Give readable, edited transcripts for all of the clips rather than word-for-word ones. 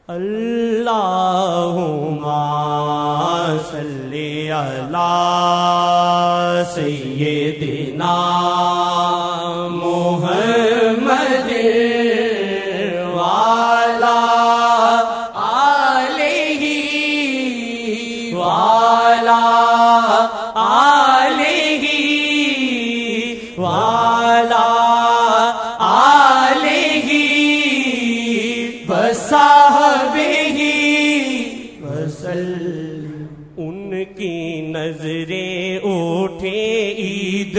اللہم صلی علی سیدنا محمد وعلی آلہ وعلی آلہ وعلی آلہ وصحبہ وسلم۔ ان کی نظریں اٹھے عید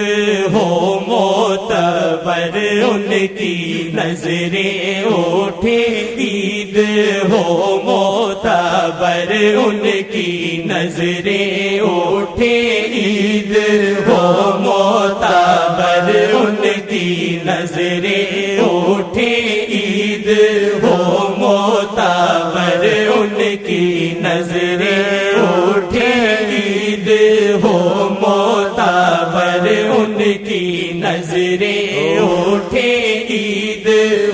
ہو معتبر، ان کی نظریں اٹھے عید ہو معتبر، ان کی نظریں اٹھے عید ہو معتبر، ان کی نظریں اٹھے عید ہو معتبر، ان کی نظریں اٹھے عید ہو معتبر، ان کی نظریں اٹھے عید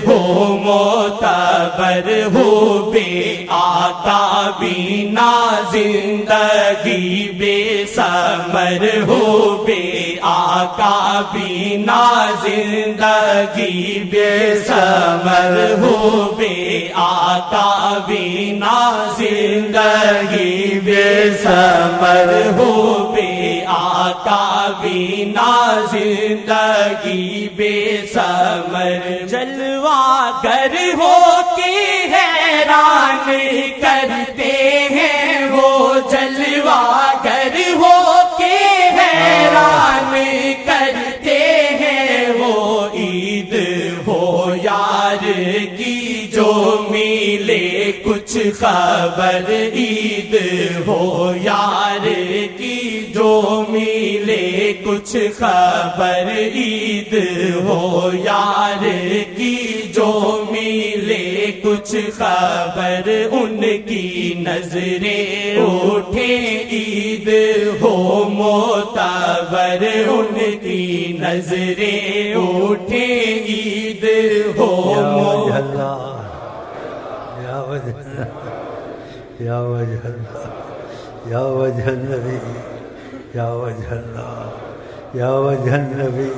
ہو معتبر۔ ہو بے آقا بینا زندگی بے ثمر، ہو بے آقا بینا زندگی بے ثمر، ہو بے آقا بینا زندگی بے ثمر، ہو بے آقا بینا زندگی بے ثمر۔ جلوہ گر ہو کے حیران کرتے ہیں وہ، جلوہ گر ہو کے حیران کرتے ہیں وہ۔ عید ہو یار کی جو ملے کچھ خبر، عید ہو یار کی جو ملے کچھ خبر، عید ہو یار کی جو ملے کچھ خبر۔ ان کی نظریں اٹھے عید ہو معتبر، ان کی نظریں اٹھے عید ہو معتبر۔ یا وجہ اللہ، یا وجہ اللہ، یا وجہ النبی، یا وجہ اللہ، یا وجہ النبی۔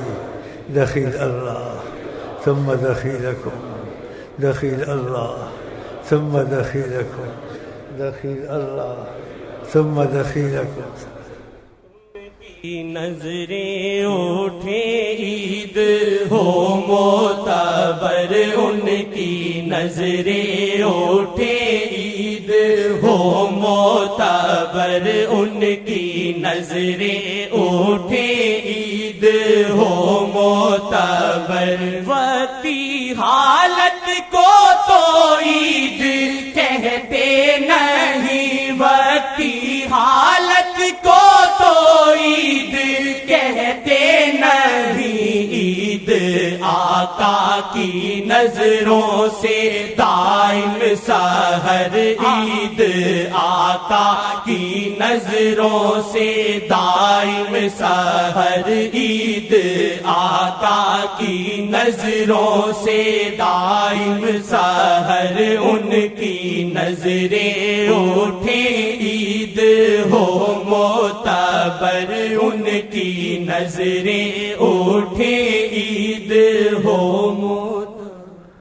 دخیل اللہ ثم دخیلکم، دخیل اللہ ثم دخیلکم، دخیل اللہ ثم دخیلکم۔ نظریں اٹھے عید ہو معتبر، ان کی نظریں اٹھے عید ہو معتبر، ان کی نظریں اٹھے عید ہو معتبر۔ وقتی حالت کو تو عید کہتے نہیں، وقتی حالت کو تو عید کہتے نہیں۔ عید آقا کی نظروں سے دائم سحر، عید آقا کی نظروں سے دائم سحر، عید آقا کی نظروں سے دائم سحر۔ ان کی نظریں اٹھے عید ہو معتبر، ان کی نظریں اٹھے عید ہو